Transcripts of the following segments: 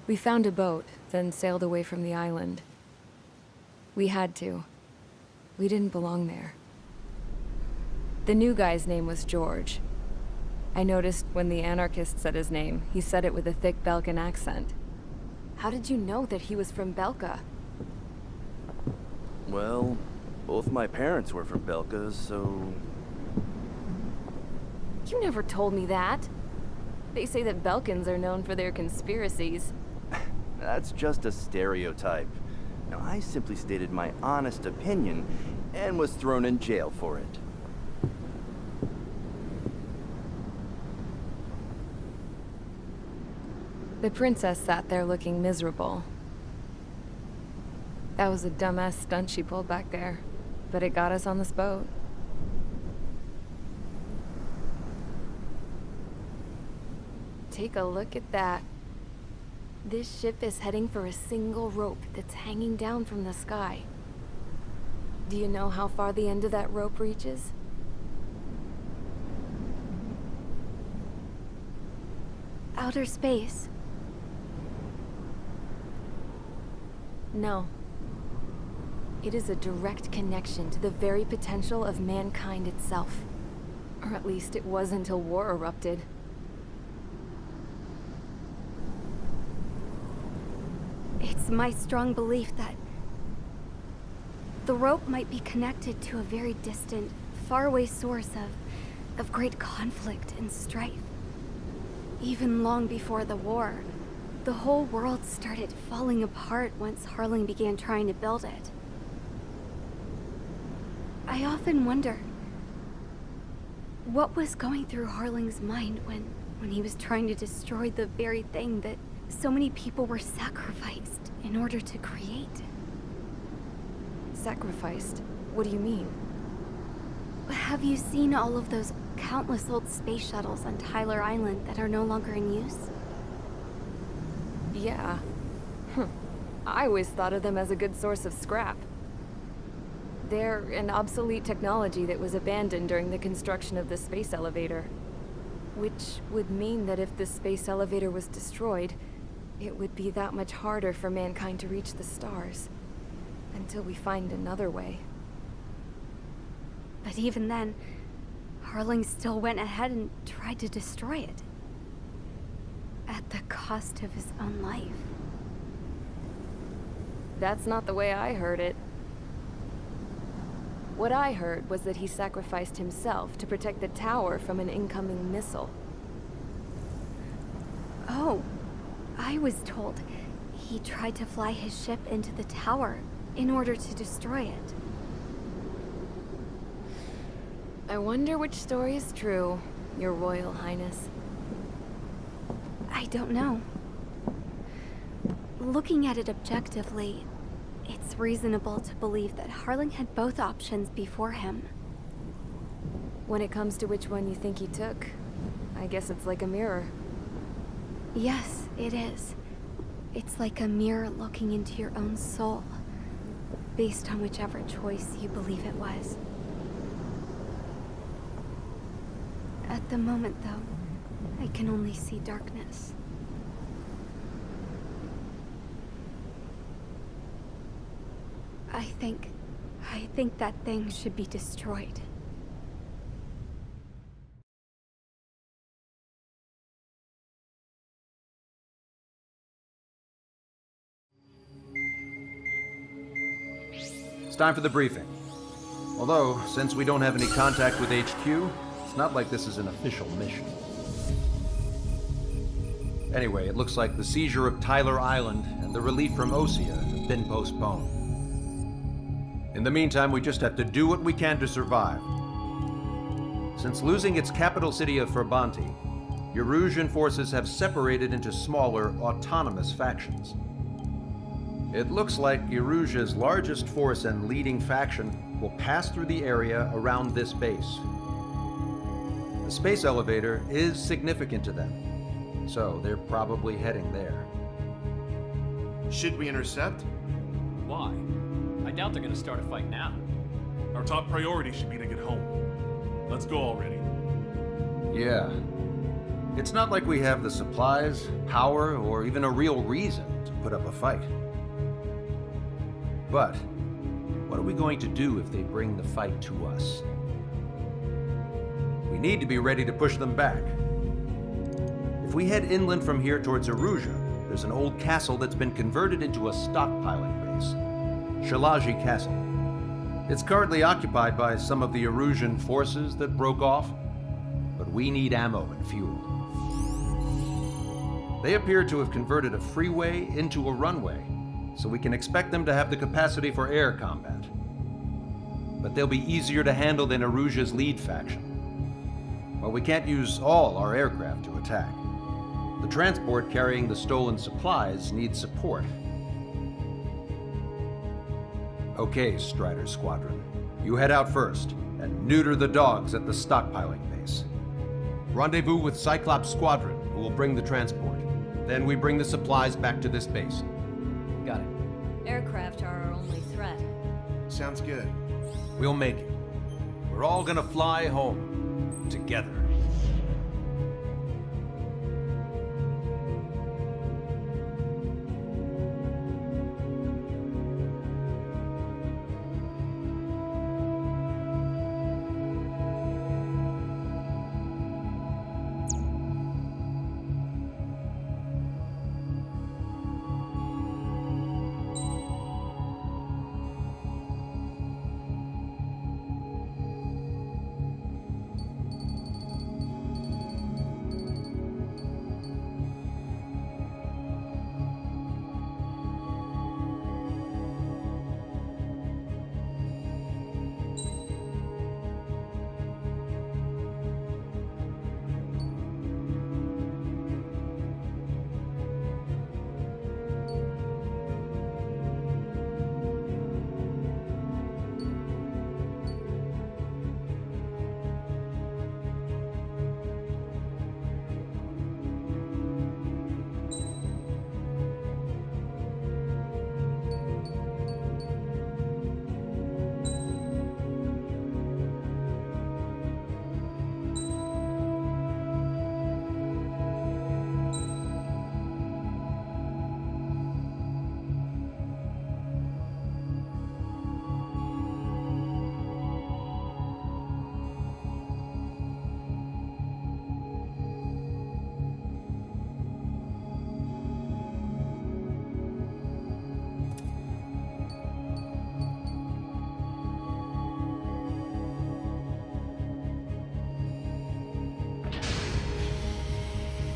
We found a boat, then sailed away from the island. We had to. We didn't belong there. The new guy's name was George. I noticed when the anarchist said his name, he said it with a thick Belkan accent. How did you know that he was from Belka? Well, both my parents were from Belka, so... You never told me that. They say that Belkans are known for their conspiracies. That's just a stereotype. Now, I simply stated my honest opinion and was thrown in jail for it. The princess sat there looking miserable. That was a dumbass stunt she pulled back there, but it got us on this boat. Take a look at that. This ship is heading for a single rope that's hanging down from the sky. Do you know how far the end of that rope reaches? Outer space. No. It is a direct connection to the very potential of mankind itself. Or at least it was until war erupted. It's my strong belief that the rope might be connected to a very distant, faraway source of great conflict and strife. Even long before the war, the whole world started falling apart once Harling began trying to build it. I often wonder what was going through Harling's mind when he was trying to destroy the very thing that so many people were sacrificed in order to create. Sacrificed? What do you mean? Have you seen all of those countless old space shuttles on Tyler Island that are no longer in use? Yeah. I always thought of them as a good source of scrap. They're an obsolete technology that was abandoned during the construction of the space elevator. Which would mean that if the space elevator was destroyed, it would be that much harder for mankind to reach the stars. Until we find another way. But even then, Harling still went ahead and tried to destroy it. At the cost of his own life. That's not the way I heard it. What I heard was that he sacrificed himself to protect the tower from an incoming missile. Oh, I was told he tried to fly his ship into the tower in order to destroy it. I wonder which story is true, Your Royal Highness. I don't know. Looking at it objectively, it's reasonable to believe that Harling had both options before him. When it comes to which one you think he took, I guess it's like a mirror. Yes, it is. It's like a mirror looking into your own soul, based on whichever choice you believe it was. At the moment, though, I can only see darkness. I think that thing should be destroyed. It's time for the briefing. Although, since we don't have any contact with HQ, it's not like this is an official mission. Anyway, it looks like the seizure of Tyler Island and the relief from Osea have been postponed. In the meantime, we just have to do what we can to survive. Since losing its capital city of Ferbanti, Erusean forces have separated into smaller, autonomous factions. It looks like Erusia's largest force and leading faction will pass through the area around this base. The space elevator is significant to them, so they're probably heading there. Should we intercept? Why? I doubt they're gonna start a fight now. Our top priority should be to get home. Let's go already. Yeah. It's not like we have the supplies, power, or even a real reason to put up a fight. But what are we going to do if they bring the fight to us? We need to be ready to push them back. If we head inland from here towards Erusia, there's an old castle that's been converted into a stockpiling base. Shilage Castle. It's currently occupied by some of the Erusian forces that broke off, but we need ammo and fuel. They appear to have converted a freeway into a runway, so we can expect them to have the capacity for air combat. But they'll be easier to handle than Erusia's lead faction. Well, we can't use all our aircraft to attack. The transport carrying the stolen supplies needs support. Okay, Strider Squadron. You head out first and neuter the dogs at the stockpiling base. Rendezvous with Cyclops Squadron, who will bring the transport. Then we bring the supplies back to this base. Got it. Aircraft are our only threat. Sounds good. We'll make it. We're all gonna fly home together.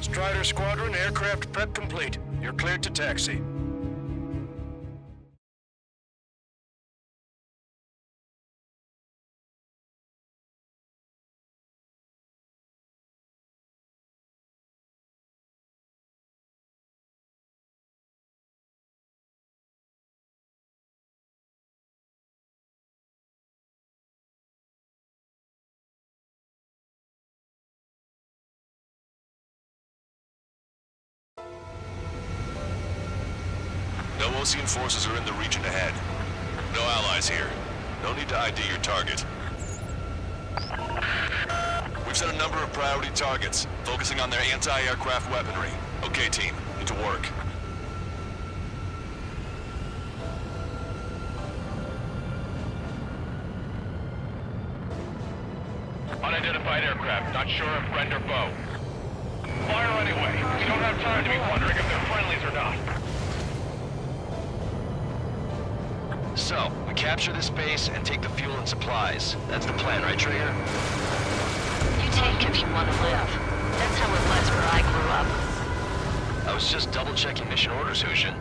Strider Squadron, aircraft prep complete. You're cleared to taxi. No Osean forces are in the region ahead. No allies here. No need to ID your target. We've set a number of priority targets, focusing on their anti-aircraft weaponry. Okay, team. Get to work. Unidentified aircraft. Not sure if friend or foe. Fire anyway. We don't have time to be wondering if they're friendlies or not. So, we capture this base and take the fuel and supplies. That's the plan, right, Trigger? You take if you want to live. That's how it was where I grew up. I was just double-checking mission orders, Hushin.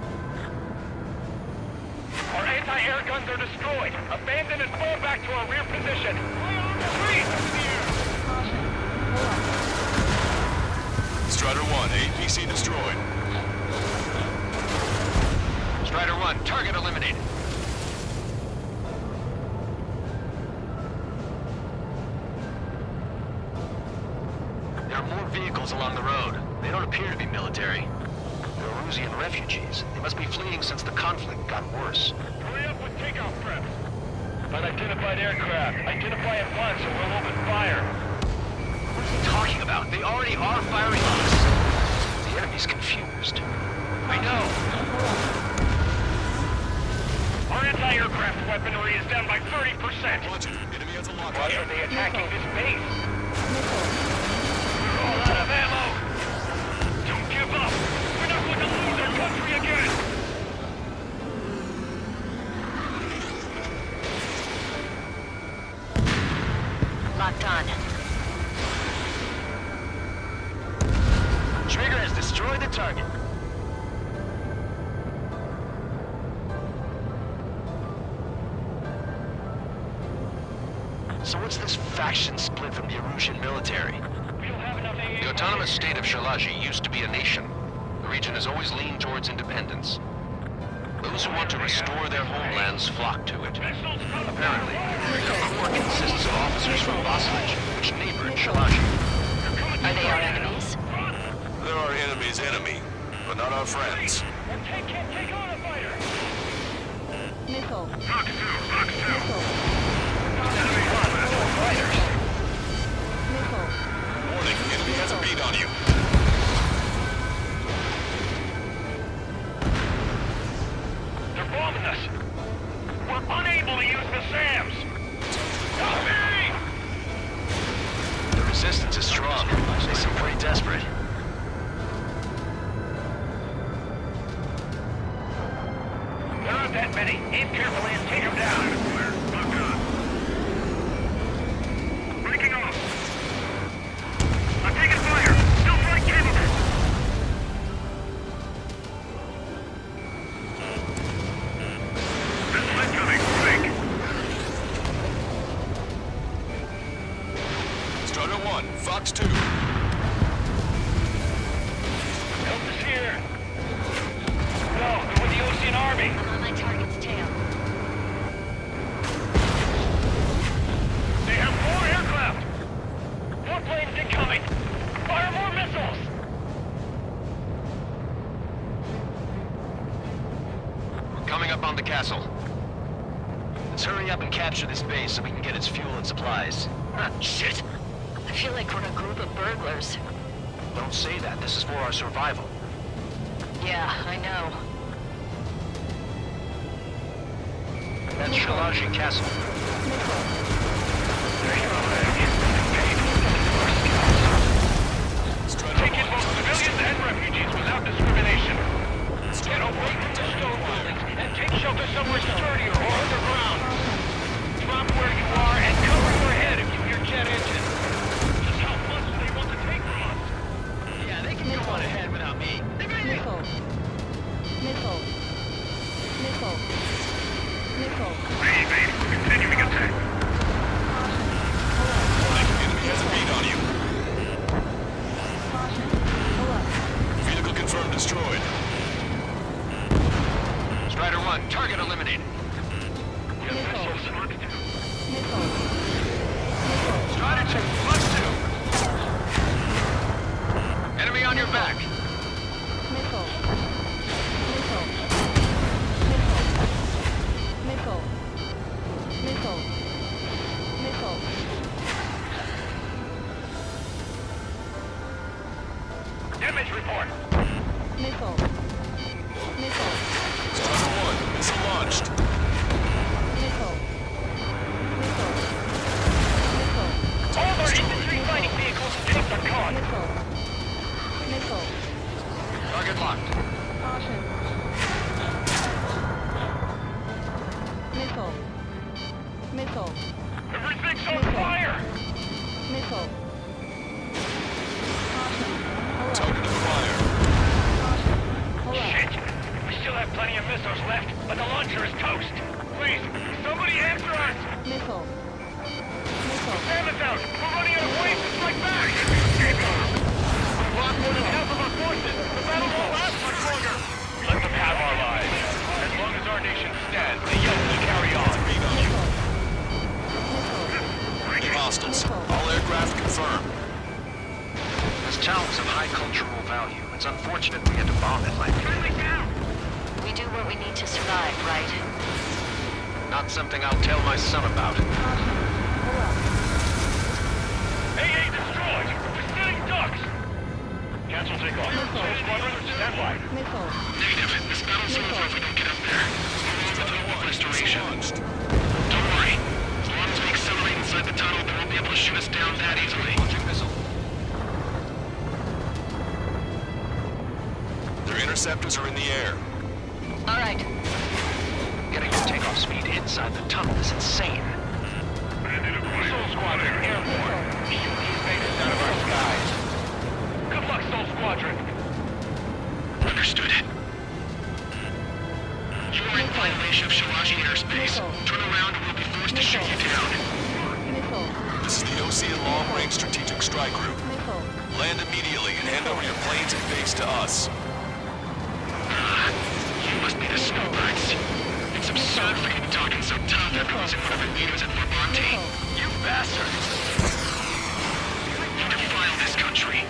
Our anti-air guns are destroyed. Abandon and fall back to our rear position. Strider 1, APC destroyed. Strider 1, target eliminated. There are more vehicles along the road. They don't appear to be military. They're Erusian refugees. They must be fleeing since the conflict got worse. Hurry up with takeoff prep. Unidentified aircraft. Identify at once or we'll open fire. What are you talking about? They already are firing on us. The enemy's confused. I know. Our anti-aircraft weaponry is down by 30%. Enemy has a lock. Why are they attacking this base? We're all out of ammo. Don't give up. We're not going to lose our country again. Locked on. Trigger has destroyed the target. So what's this faction split from the Erusean military? We don't have enough AA. The autonomous state of Shilage used to be a nation. The region has always leaned towards independence. Those who want to restore their homelands flock to it. Apparently, the core consists of officers from Vassalage, which neighbor Shilage. Are they our enemies? They're our enemy's enemy, but not our friends. Can't take on a fighter. Missile. Fox 2, Fox 2. Enemy one, four fighters. Missile. Warning, enemy has a beat on you. They're bombing us. We're unable to use the SAMs. Help me! The resistance is strong. They seem pretty desperate. There aren't that many. Aim carefully and take them down. Breaking off. I'm taking fire. Still flight capable. Missile incoming. Quick. Strider 1, Fox 2. Help is here. No, they're with the Ocean Army. I'm on my target's tail. They have 4 aircraft. 4 planes incoming. Fire more missiles. We're coming up on the castle. Let's hurry up and capture this base so we can get its fuel and supplies. Shit! I feel like we're a group of burglars. Don't say that. This is for our survival. Yeah, I know. That's Shilage Castle. Take in both civilians and refugees without discrimination. Get away from the stone buildings and take shelter somewhere sturdier or underground. Drop where you are and cover your head if you hear jet engines. Just how much do they want to take from us? Yeah, they can go on ahead without me. Missile. Missile. Missile. Missile. Base, continuing attack. Warning, enemy has a beat on you. Vehicle confirmed destroyed. Strider 1, target eliminated. Missile. Missile. Strider 2, Fox 2. Enemy on your back. Missile. Missile. Missile. Missile. Missile. Damage report. Missile. Missile. Strider 1, missile launched. Missile. Missile. Missile. All our infantry fighting vehicles and tanks are gone. Missile. Missile. Target locked. Caution. Missile. Missile. Everything's on fire. Missile. Caution. Target acquired. Shit! We still have plenty of missiles left, but the launcher is toast. Please, somebody answer us! Missile. Missile. Sam is out! We're running out of ways to strike back! We've lost more than half of our forces! The battle won't last much longer! Let them have our lives. As long as our nation stands, the yoke will carry on. Hostiles. All aircraft confirmed. This town is of high cultural value. It's unfortunate we had to bomb it like we did. We do what we need to survive, right? Not something I'll tell my son about. AA destroyed! We're setting ducks! Cancel takeoff. Sol Squadron, stand by. Negative. This battle's over if we don't get up there. Along with hope of restoration. Don't worry. As long as we accelerate inside the tunnel, they won't be able to shoot us down that easily. Launching missile. Their interceptors are in the air. All right. Getting your takeoff speed inside the tunnel is insane. Sol Squadron, airborne. Shoot these bases out of our skies. Good luck, Sol Squadron. Understood. You are in violation of Shilage airspace. Turn around or we'll be forced to shoot you down. This is the Ocean Long Range Strategic Strike Group. Land immediately and hand over your planes and base to us. You must be the snowbirds. It's absurd for you to talking so tough after losing one of your leaders at Fort Monty. You bastards! You defile this country.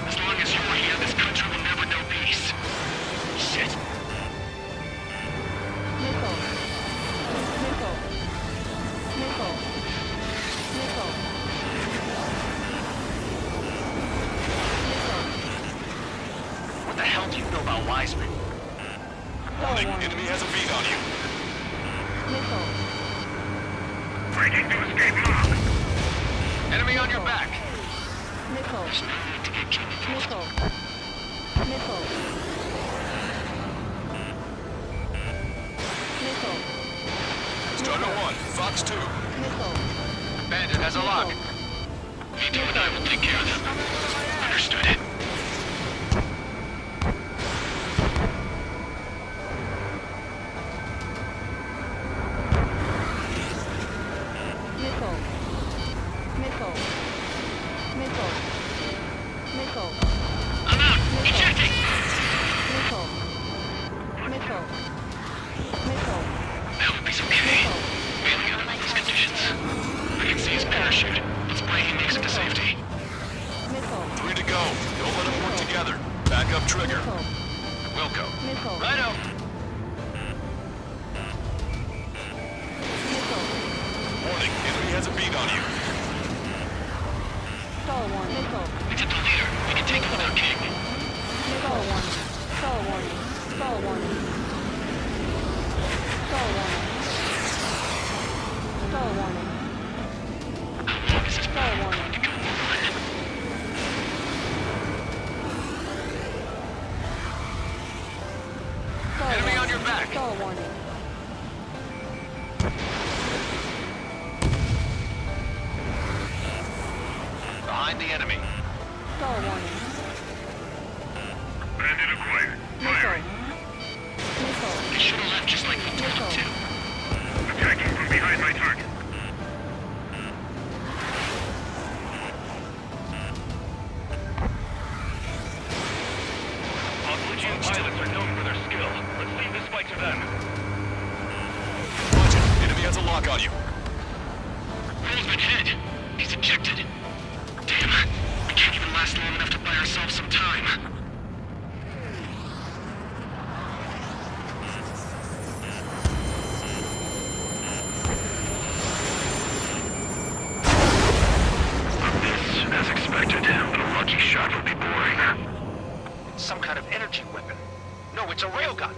As long as you are here, this country will never know peace. Shit. What the hell do you know about Wiseman? Warning, enemy has a beat on you. Breaking to escape mark. Enemy on your back. Strider 1, Fox 2. Bandit has a lock. Vito and I will take care of them. Understood. I'm out! Ejecting! I hope he's okay. Mainly under these conditions. I can see his parachute. Let's pray he makes it to safety. 3 to go. Don't let them work together. Back up trigger. Wilco. Righto! Warning, enemy has a beat on you. We get the leader. We can take him without King. How long is this battle going to go on? Enemy on your back. Behind the enemy. Bandit acquired. Firing. They should have left just like we told them to. Attacking from behind my target. Our Legion pilots are known for their skill. Let's leave this fight to them. Watch it. Enemy has a lock on you. Roll's been hit. He's ejected. Damn. We can't even last long enough to buy ourselves some time. As expected, but a lucky shot will be boring. It's some kind of energy weapon. No, it's a railgun.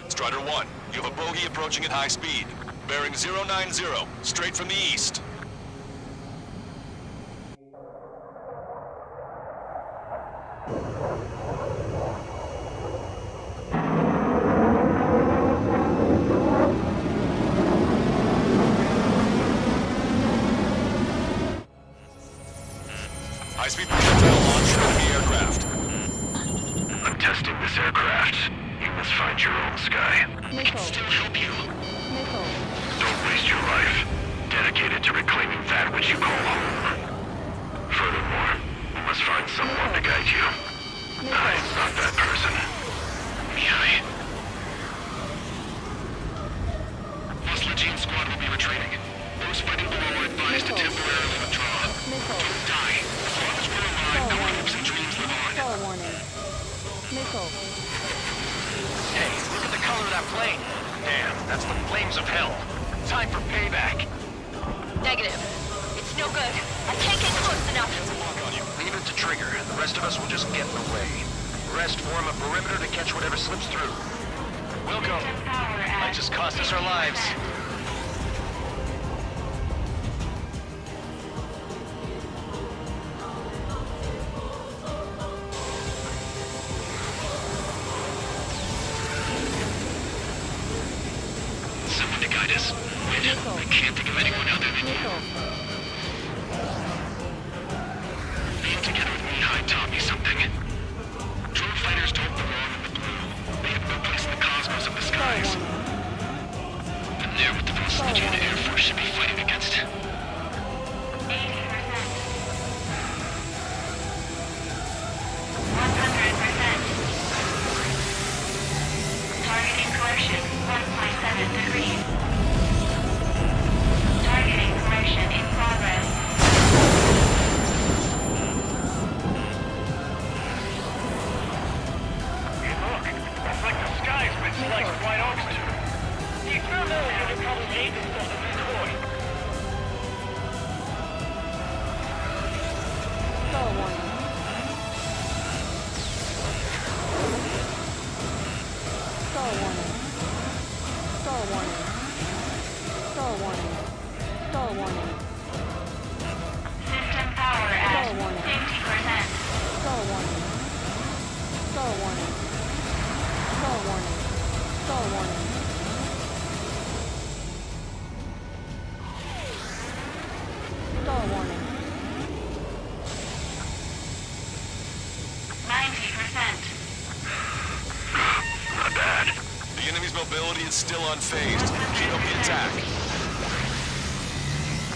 Strider 1, you have a bogey approaching at high speed. Bearing 090, straight from the east. High-speed projectile launch from the aircraft. I'm testing this aircraft. You must find your own sky. We can still help you. Don't waste your life. Dedicate it to reclaiming that which you call home. Furthermore, you must find someone to guide you. I'm not that person. Okay. Lost Legion squad will be retreating. Those fighting below are advised to temporarily withdraw. Don't die. As long as we're alive, our hopes and dreams live on. Hey, look at the color of that plane. Damn, that's the flames of hell. Time for payback. Negative. It's no good. I can't get close enough. Leave it to Trigger. The rest of us will just get in the way. The rest form a perimeter to catch whatever slips through. We'll go. Might just cost us our lives. Someone to guide us. Wait, I can't think of anyone other than you. Being together with me taught me something. Drone fighters don't belong in the blue. They have no place in the cosmos of the skies. And they're what the most legit Air Force should be fighting against. 80%. Targeting correction, 1.7 degrees. Targeting correction in progress. Hey, look. It's like the sky's been sliced wide open. The experimenters would probably hate this stuff as a toy. System power at 50%. Not bad. The enemy's mobility is still unfazed. Keep up the attack.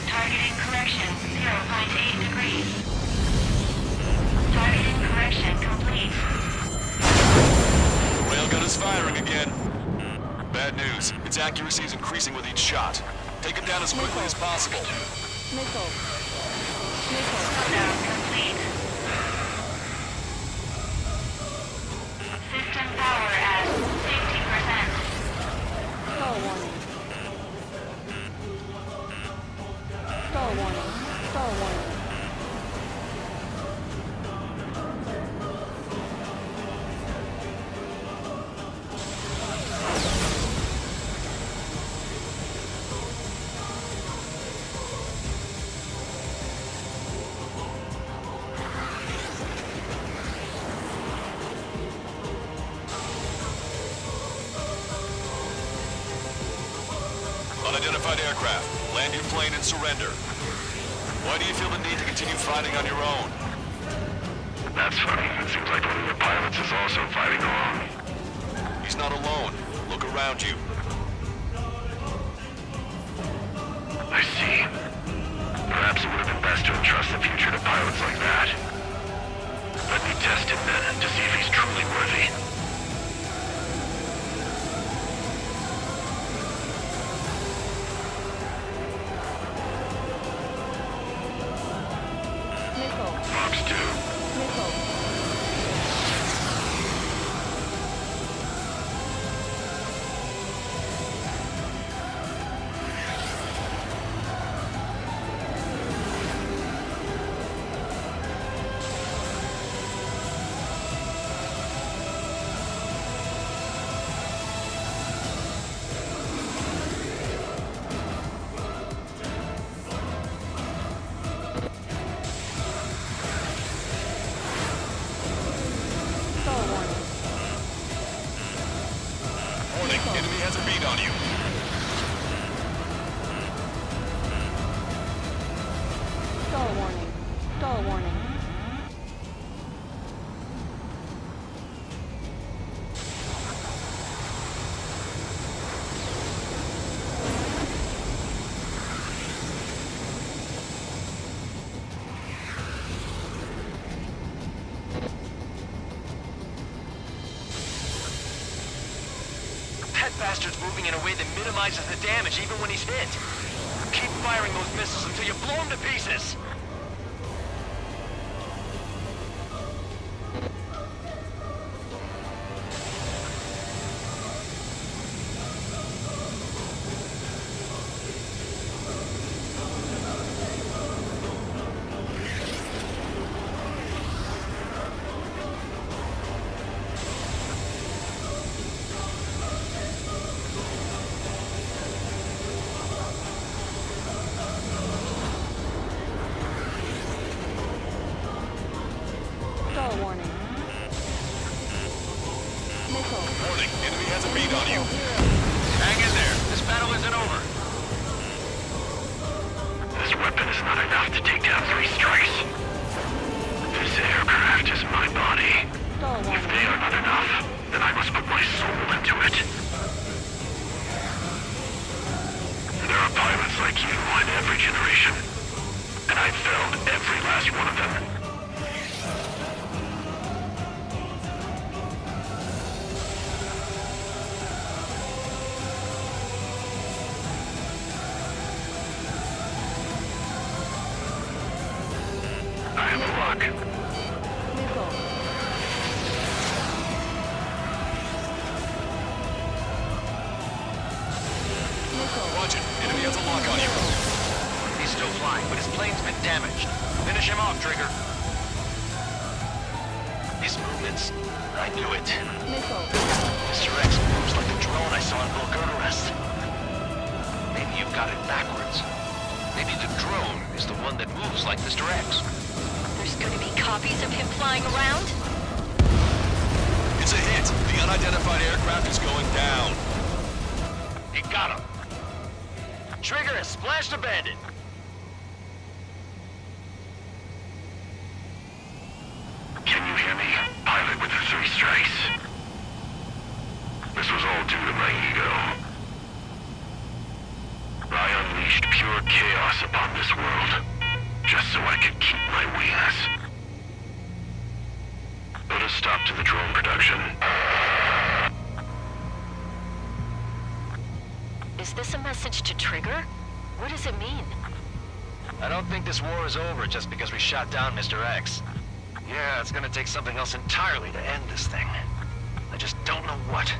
Targeting correction, 0.8 degrees. Targeting correction complete. Railgun is firing again. Bad news. Its accuracy is increasing with each shot. Take it down as quickly as possible. Shutdown complete. System power at 50%. Unidentified aircraft. Land your plane and surrender. Why do you feel the need to continue fighting on your own? That's funny. It seems like one of the pilots is also fighting alone. He's not alone. Look around you. I see. Perhaps it would have been best to entrust the future to pilots like that. Let me test him then, to see if he's truly worthy. Fox 2. Warning, enemy has a bead on you. That bastard's moving in a way that minimizes the damage even when he's hit. Keep firing those missiles until you blow him to pieces. has a beat on you. Hang in there. This battle isn't over. This weapon is not enough to take down 3 strikes. This aircraft is my body. If they are not enough, then I must put my soul into it. There are pilots like you in every generation, and I've felled every last one of them. I have a lock. Watch it. Enemy has a lock on you. He's still flying, but his plane's been damaged. Finish him off, Trigger. His movements. I knew it. Mr. X moves like the drone I saw in Bulgarest. Maybe you've got it backwards. Maybe the drone is the one that moves like Mr. X. There's going to be copies of him flying around? It's a hit. The unidentified aircraft is going down. He got him. Trigger has splashed a bandit. Can you hear me? Pilot with the 3 strikes. This was all due to my ego. I unleashed pure chaos upon this world, just so I could keep my wings. Put a stop to the drone production. Is this a message to Trigger? What does it mean? I don't think this war is over just because we shot down Mr. X. Yeah, it's gonna take something else entirely to end this thing. I just don't know what.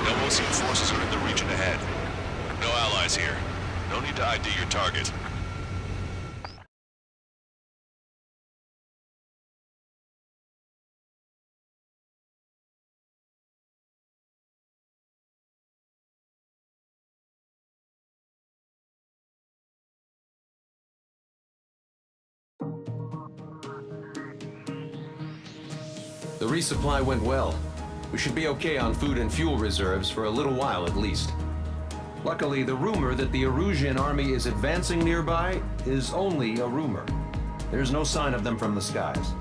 No Osean forces are in the region ahead. No allies here. No need to ID your target. The resupply went well. We should be okay on food and fuel reserves for a little while at least. Luckily, the rumor that the Erusean army is advancing nearby is only a rumor. There's no sign of them from the skies.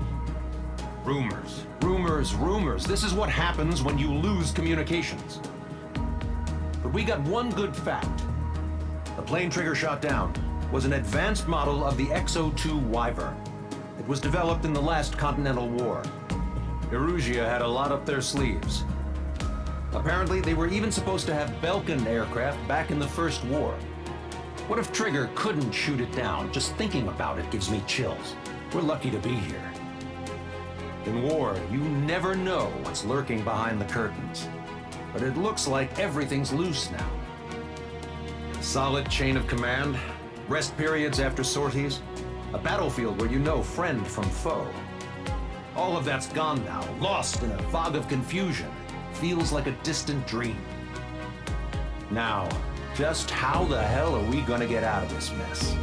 Rumors, rumors, rumors. This is what happens when you lose communications. But we got one good fact. The plane Trigger shot down was an advanced model of the X-02 Wyvern. It was developed in the last Continental War. Erusea had a lot up their sleeves. Apparently, they were even supposed to have Belkin aircraft back in the First War. What if Trigger couldn't shoot it down? Just thinking about it gives me chills. We're lucky to be here. In war, you never know what's lurking behind the curtains. But it looks like everything's loose now. Solid chain of command, rest periods after sorties, a battlefield where you know friend from foe. All of that's gone now, lost in a fog of confusion. Feels like a distant dream. Now, just how the hell are we gonna get out of this mess?